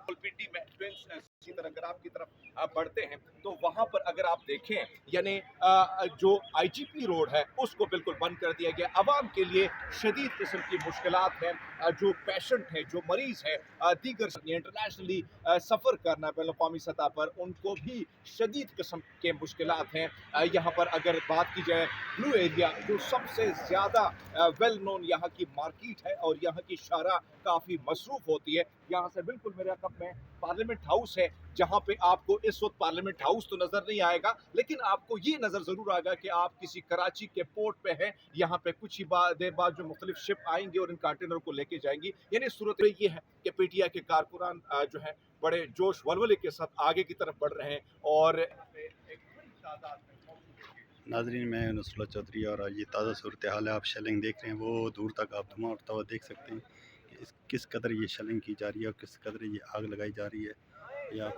रावलपिंडी में ट्विंस इसी तरह अगर आपकी तरफ बढ़ते हैं तो वहां पर अगर आप देखें यानी जो आईजीपी रोड है उसको बिल्कुल बंद कर दिया गया। आवाम के लिए शदीद किस्म की मुश्किलात हैं। जो पेशेंट हैं, जो मरीज हैं, दीगर इंटरनेशनली सफ़र करना बैन अवी सतह पर, उनको भी शदीद किस्म के मुश्किलात हैं। यहाँ पर अगर बात की जाए ब्लू एरिया जो सबसे ज़्यादा वेल नोन यहाँ की मार्केट है और यहाँ की शारा काफ़ी मसरूफ़ होती है। यहाँ से बिल्कुल मेरे रकब में पार्लियामेंट हाउस है जहाँ पे आपको इस वक्त पार्लियामेंट हाउस तो नजर नहीं आएगा, लेकिन आपको ये नजर जरूर आएगा कि आप किसी कराची के पोर्ट पे हैं। यहाँ पे कुछ ही देर बाद जो मुख्तलिफ शिप आएंगी और इन कंटेनर को लेके जाएंगी। यानी सूरत में ये है कि पीटीआई के कारकुनान जो है बड़े जोश वलवले के साथ आगे की तरफ बढ़ रहे हैं और नाजरीन, मैं नुसरत चौधरी और ये ताज़ा सूरत हाल है। आप शेलिंग देख रहे हैं, वो दूर तक आप धुआं उठता हुआ देख सकते हैं कि किस कदर ये शेलिंग की जा रही है और किस कदर ये आग लगाई जा रही है। या